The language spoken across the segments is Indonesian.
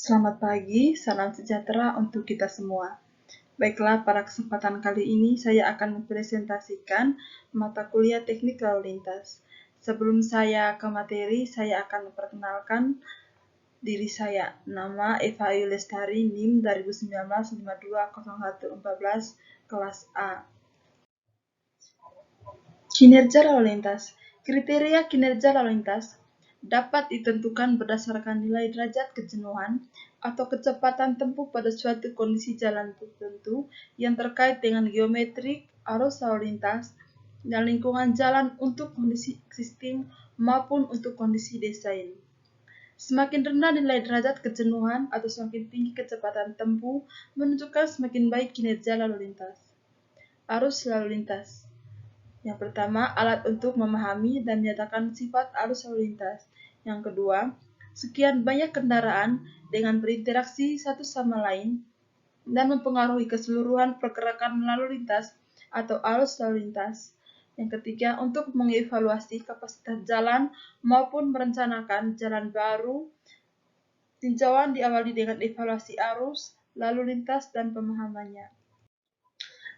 Selamat pagi, salam sejahtera untuk kita semua. Baiklah, pada kesempatan kali ini saya akan mempresentasikan mata kuliah teknik lalu lintas. Sebelum saya ke materi, saya akan memperkenalkan diri saya. Nama Eva Ayu Lestari, NIM 2019-520114, kelas A. Kinerja lalu lintas. Kriteria kinerja lalu lintas dapat ditentukan berdasarkan nilai derajat kejenuhan atau kecepatan tempuh pada suatu kondisi jalan tertentu yang terkait dengan geometrik, arus lalu lintas, dan lingkungan jalan untuk kondisi existing maupun untuk kondisi desain. Semakin rendah nilai derajat kejenuhan atau semakin tinggi kecepatan tempuh menunjukkan semakin baik kinerja lalu lintas. Arus lalu lintas. Yang pertama, alat untuk memahami dan menyatakan sifat arus lalu lintas. Yang kedua, sekian banyak kendaraan dengan berinteraksi satu sama lain dan mempengaruhi keseluruhan pergerakan lalu lintas atau arus lalu lintas. Yang ketiga, untuk mengevaluasi kapasitas jalan maupun merencanakan jalan baru, tinjauan diawali dengan evaluasi arus, lalu lintas, dan pemahamannya.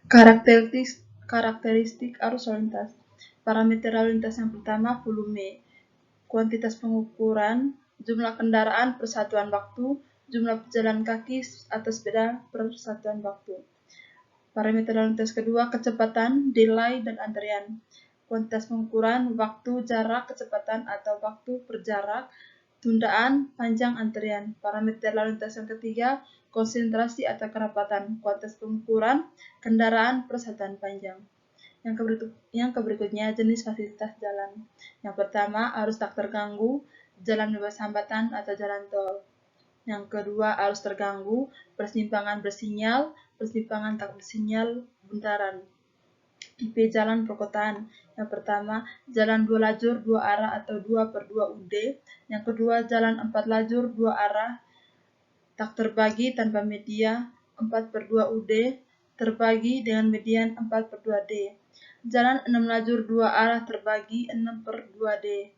Karakteristik arus lalu lintas. Parameter lalu lintas yang pertama, volume, kuantitas pengukuran, jumlah kendaraan per satuan waktu, jumlah pejalan kaki atau sepeda per satuan waktu. Parameter lalu lintas kedua, kecepatan, delay, dan antrian. Kuantitas pengukuran, waktu, jarak, kecepatan atau waktu per jarak, tundaan, panjang antrian. Parameter lalu lintas yang ketiga, konsentrasi atau kerapatan, kuantitas pengukuran, kendaraan per satuan panjang. Yang berikutnya, jenis fasilitas jalan. Yang pertama, arus tak terganggu, jalan bebas hambatan atau jalan tol. Yang kedua, arus terganggu, persimpangan bersinyal, persimpangan tak bersinyal, bundaran. Tipe jalan perkotaan. Yang pertama, jalan 2 lajur 2 arah atau 2/2 UD. Yang kedua, jalan 4 lajur 2 arah tak terbagi tanpa media 4/2 UD terbagi dengan median 4/2 D. Jalan 6 lajur 2 arah terbagi 6/2 D.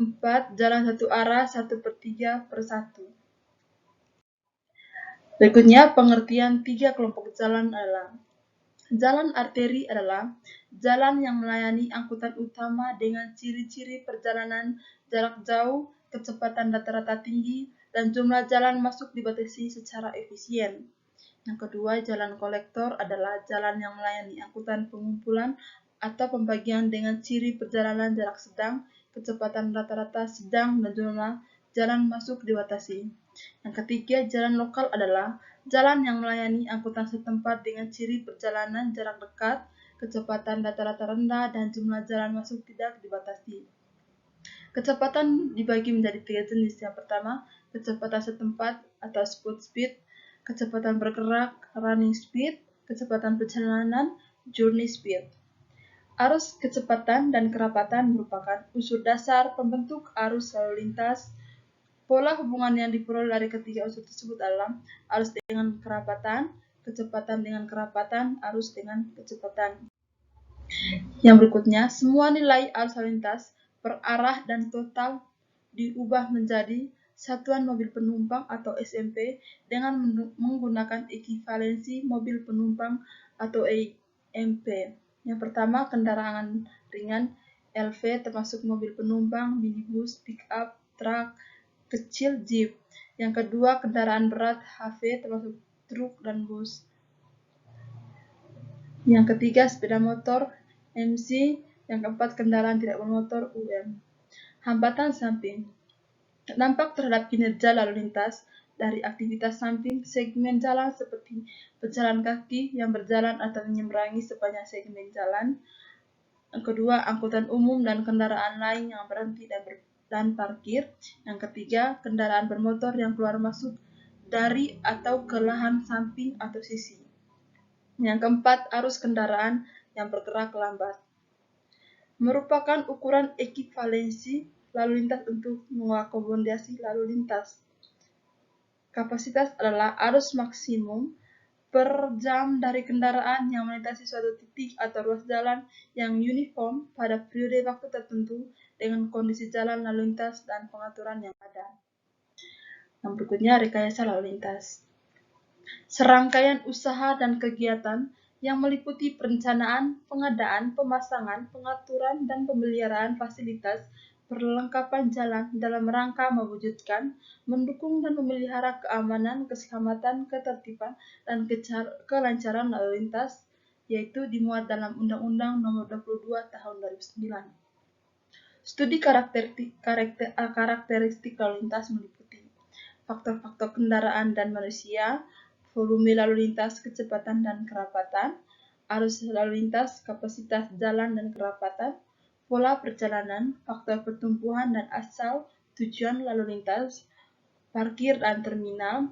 4. Jalan 1 arah 1/3/1. Berikutnya, pengertian 3 kelompok jalan adalah: jalan arteri adalah jalan yang melayani angkutan utama dengan ciri-ciri perjalanan jarak jauh, kecepatan rata-rata tinggi, dan jumlah jalan masuk dibatasi secara efisien. Yang kedua, jalan kolektor adalah jalan yang melayani angkutan pengumpulan atau pembagian dengan ciri perjalanan jarak sedang, kecepatan rata-rata sedang, dan jumlah jalan masuk dibatasi. Yang ketiga, jalan lokal adalah jalan yang melayani angkutan setempat dengan ciri perjalanan jarak dekat, kecepatan rata-rata rendah, dan jumlah jalan masuk tidak dibatasi. Kecepatan dibagi menjadi 3 jenis. Yang pertama, kecepatan setempat atau spot speed, kecepatan bergerak running speed, kecepatan perjalanan journey speed. Arus, kecepatan, dan kerapatan merupakan unsur dasar pembentuk arus lalu lintas. Pola hubungan yang diperoleh dari ketiga unsur tersebut adalah arus dengan kerapatan, kecepatan dengan kerapatan, arus dengan kecepatan. Yang berikutnya, semua nilai arus lalu lintas per arah dan total diubah menjadi satuan mobil penumpang atau SMP dengan menggunakan ekivalensi mobil penumpang atau EMP. Yang pertama, kendaraan ringan LV termasuk mobil penumpang, minibus, pick-up, truk kecil, jeep. Yang kedua, kendaraan berat HV termasuk truk dan bus. Yang ketiga, sepeda motor MC. Yang keempat, kendaraan tidak bermotor UM. Hambatan samping. Dampak terhadap kinerja lalu lintas dari aktivitas samping segmen jalan seperti pejalan kaki yang berjalan atau menyeberangi sepanjang segmen jalan. Yang kedua, angkutan umum dan kendaraan lain yang berhenti dan parkir. Yang ketiga, kendaraan bermotor yang keluar masuk dari atau ke lahan samping atau sisi. Yang keempat, arus kendaraan yang bergerak lambat. Merupakan ukuran ekivalensi lalu lintas untuk mengakomodasi lalu lintas. Kapasitas adalah arus maksimum per jam dari kendaraan yang melintasi suatu titik atau ruas jalan yang uniform pada periode waktu tertentu dengan kondisi jalan lalu lintas dan pengaturan yang ada. Yang berikutnya rekayasa lalu lintas. Serangkaian usaha dan kegiatan yang meliputi perencanaan, pengadaan, pemasangan, pengaturan, dan pemeliharaan fasilitas perlengkapan jalan dalam rangka mewujudkan, mendukung dan memelihara keamanan, keselamatan, ketertiban, dan kelancaran lalu lintas, yaitu dimuat dalam Undang-Undang Nomor 22 Tahun 2009. Studi karakteristik lalu lintas meliputi faktor-faktor kendaraan dan manusia, volume lalu lintas, kecepatan dan kerapatan, arus lalu lintas, kapasitas jalan dan kerapatan, pola perjalanan, faktor pertumbuhan dan asal tujuan lalu lintas, parkir dan terminal,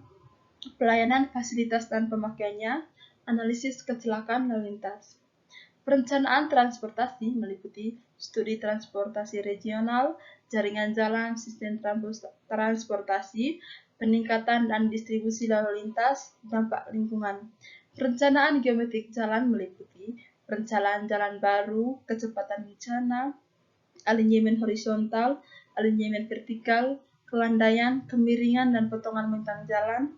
pelayanan fasilitas dan pemakaiannya, analisis kecelakaan lalu lintas. Perencanaan transportasi meliputi studi transportasi regional, jaringan jalan, sistem transportasi, peningkatan dan distribusi lalu lintas, dampak lingkungan. Perencanaan geometrik jalan meliputi perencanaan jalan baru, kecepatan bencana, alinyemen horizontal, alinyemen vertikal, kelandaian, kemiringan dan potongan bentang jalan,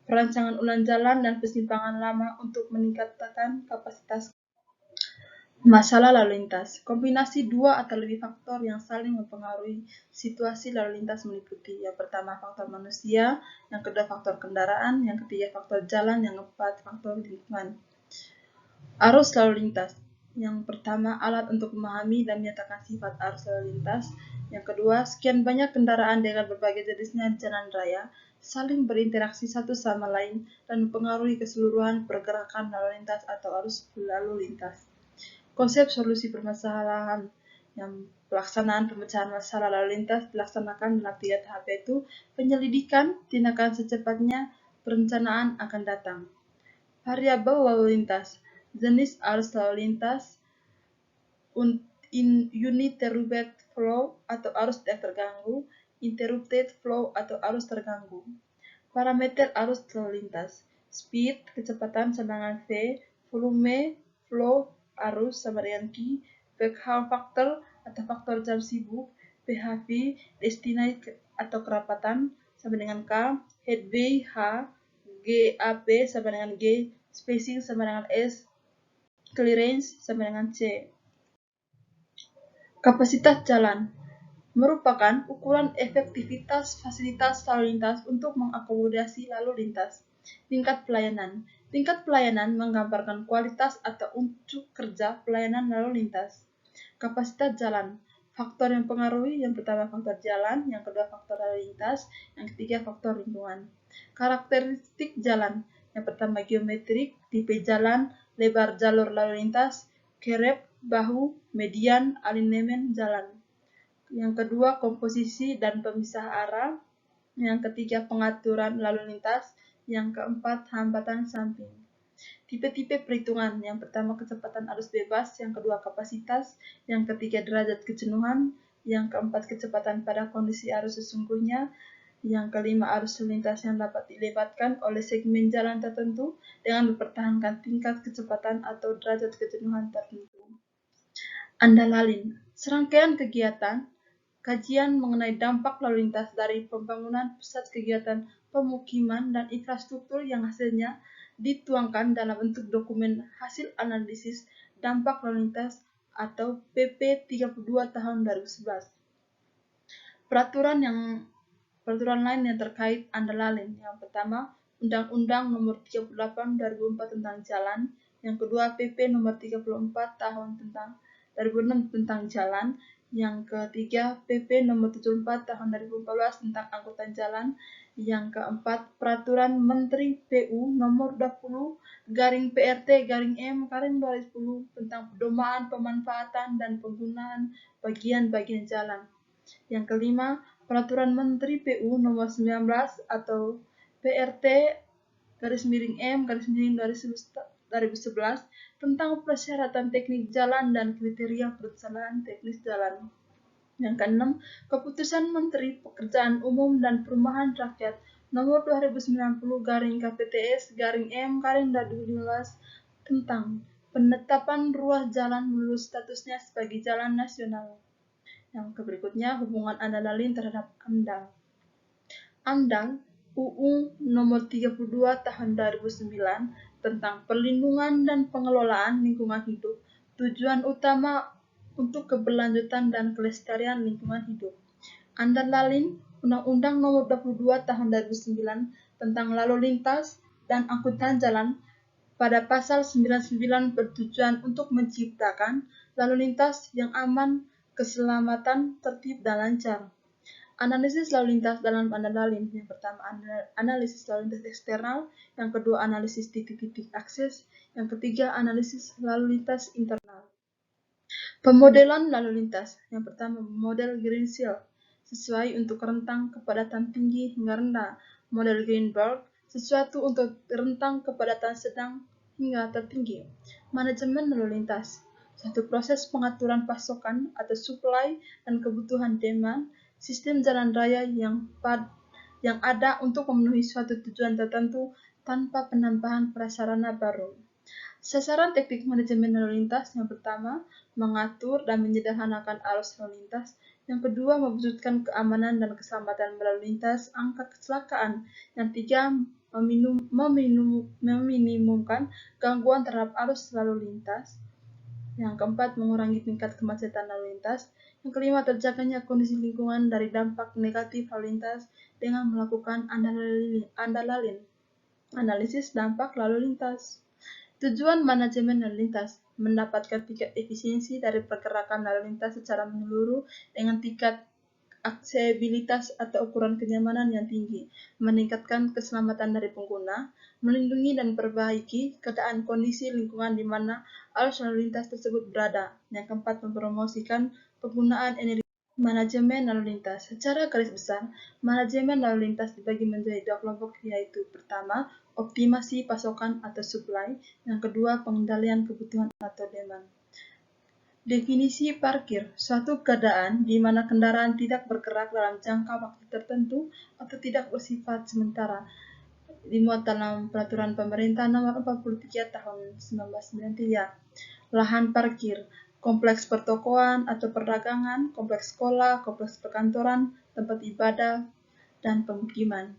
perancangan ulang jalan dan persimpangan lama untuk meningkatkan kapasitas. Masalah lalu lintas. Kombinasi dua atau lebih faktor yang saling mempengaruhi situasi lalu lintas meliputi yang pertama faktor manusia, yang kedua faktor kendaraan, yang ketiga faktor jalan, yang keempat faktor lingkungan. Arus lalu lintas. Yang pertama alat untuk memahami dan menyatakan sifat arus lalu lintas. Yang kedua, sekian banyak kendaraan dengan berbagai jenisnya di jalan raya saling berinteraksi satu sama lain dan mempengaruhi keseluruhan pergerakan lalu lintas atau arus lalu lintas. Konsep solusi permasalahan yang pelaksanaan pemecahan masalah lalu lintas dilaksanakan dalam 3 tahap, yaitu penyelidikan, tindakan secepatnya, perencanaan akan datang. Variabel lalu lintas, jenis arus lalu lintas, uninterrupted flow atau arus tidak terganggu, interrupted flow atau arus terganggu. Parameter arus lalu lintas, speed, kecepatan sama dengan V, volume, flow, arus sama dengan Q, background factor atau faktor jam sibuk, PHV, destination atau kerapatan sama dengan K, headway H, GAP sama dengan G, spacing sama dengan S, clearance sama dengan C. Kapasitas jalan merupakan ukuran efektivitas fasilitas lalu lintas untuk mengakomodasi lalu lintas. Tingkat pelayanan. Tingkat pelayanan menggambarkan kualitas atau unjuk kerja pelayanan lalu lintas. Kapasitas jalan. Faktor yang pengaruhi, yang pertama faktor jalan, yang kedua faktor lalu lintas, yang ketiga faktor lingkungan. Karakteristik jalan. Yang pertama geometrik, tipe jalan, lebar jalur lalu lintas, kerep, bahu, median, alinemen jalan. Yang kedua, komposisi dan pemisah arah. Yang ketiga, pengaturan lalu lintas. Yang keempat, hambatan samping. Tipe-tipe perhitungan. Yang pertama, kecepatan arus bebas. Yang kedua, kapasitas. Yang ketiga, derajat kejenuhan. Yang keempat, kecepatan pada kondisi arus sesungguhnya. Yang kelima, arus lintas yang dapat dilebatkan oleh segmen jalan tertentu dengan mempertahankan tingkat kecepatan atau derajat kejenuhan tertentu. Andalalin. Serangkaian kegiatan kajian mengenai dampak lalu lintas dari pembangunan pusat kegiatan pemukiman dan infrastruktur yang hasilnya dituangkan dalam bentuk dokumen hasil analisis dampak lalu lintas atau PP 32 tahun 2011. Peraturan lain yang terkait andalalin. Yang pertama, Undang-Undang Nomor 38 2004 tentang Jalan. Yang kedua, PP Nomor 34 tahun 2006 tentang Jalan. Yang ketiga, PP Nomor 74 tahun 2014 tentang angkutan jalan. Yang keempat, Peraturan Menteri PU Nomor 20/PRT/M/2010 tentang pedoman pemanfaatan dan penggunaan bagian-bagian jalan. Yang kelima, Peraturan Menteri PU Nomor 19 atau PRT/M/2011 tentang persyaratan teknik jalan dan kriteria pelaksanaan teknis jalan. Yang keenam, Keputusan Menteri Pekerjaan Umum dan Perumahan Rakyat Nomor 2090/KPTS/M/2015 tentang penetapan ruas jalan menurut statusnya sebagai jalan nasional. Yang berikutnya, hubungan andalalin terhadap AMDAL. AMDAL UU Nomor 32 Tahun 2009 tentang Perlindungan dan Pengelolaan Lingkungan Hidup, tujuan utama untuk keberlanjutan dan kelestarian lingkungan hidup. Antara lain, Undang-Undang Nomor 22 Tahun 2009 tentang Lalu Lintas dan Angkutan Jalan pada pasal 99 bertujuan untuk menciptakan lalu lintas yang aman, keselamatan, tertib, dan lancar. Analisis lalu lintas dalam antara lain. Yang pertama, analisis lalu lintas eksternal. Yang kedua, analisis titik-titik akses. Yang ketiga, analisis lalu lintas internal. Pemodelan lalu lintas. Yang pertama, model Greensill sesuai untuk rentang kepadatan tinggi hingga rendah. Model Greenberg sesuatu untuk rentang kepadatan sedang hingga tertinggi. Manajemen lalu lintas, suatu proses pengaturan pasokan atau supply dan kebutuhan demand sistem jalan raya yang ada untuk memenuhi suatu tujuan tertentu tanpa penambahan prasarana baru. Sasaran teknik manajemen lalu lintas yang pertama, mengatur dan menyederhanakan arus lalu lintas. Yang kedua, mewujudkan keamanan dan keselamatan berlalu lintas, angka kecelakaan. Yang tiga, meminimumkan gangguan terhadap arus lalu lintas. Yang keempat, mengurangi tingkat kemacetan lalu lintas. Yang kelima, terjaganya kondisi lingkungan dari dampak negatif lalu lintas dengan melakukan analisis dampak lalu lintas. Tujuan manajemen lalu lintas, mendapatkan tingkat efisiensi dari pergerakan lalu lintas secara menyeluruh dengan tingkat aksesibilitas atau ukuran kenyamanan yang tinggi, meningkatkan keselamatan dari pengguna, melindungi dan perbaiki keadaan kondisi lingkungan di mana arus lalu lintas tersebut berada. Yang keempat, mempromosikan penggunaan energi. Manajemen lalu lintas. Secara garis besar, manajemen lalu lintas dibagi menjadi dua kelompok, yaitu pertama, optimasi pasokan atau supply, yang kedua, pengendalian kebutuhan atau demand. Definisi parkir, suatu keadaan di mana kendaraan tidak bergerak dalam jangka waktu tertentu atau tidak bersifat sementara, dimuat dalam Peraturan Pemerintah Nomor 43 Tahun 1993. Lahan parkir, kompleks pertokoan atau perdagangan, kompleks sekolah, kompleks perkantoran, tempat ibadah, dan pemukiman.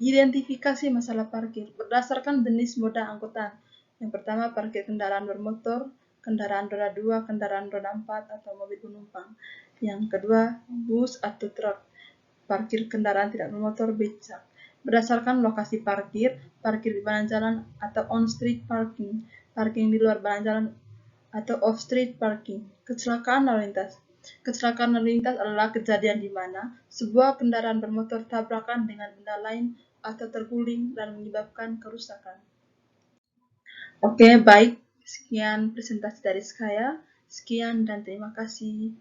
Identifikasi masalah parkir berdasarkan jenis moda angkutan. Yang pertama, parkir kendaraan bermotor, kendaraan roda 2, kendaraan roda 4, atau mobil penumpang. Yang kedua, bus atau truk, parkir kendaraan tidak bermotor, becak. Berdasarkan lokasi parkir, parkir di badan jalan atau on-street parking, parking di luar badan jalan atau off-street parking. Kecelakaan lalu lintas. Kecelakaan lalu lintas adalah kejadian di mana sebuah kendaraan bermotor tabrakan dengan benda lain atau terguling dan menyebabkan kerusakan. Oke, baik. Sekian presentasi dari saya. Sekian dan terima kasih.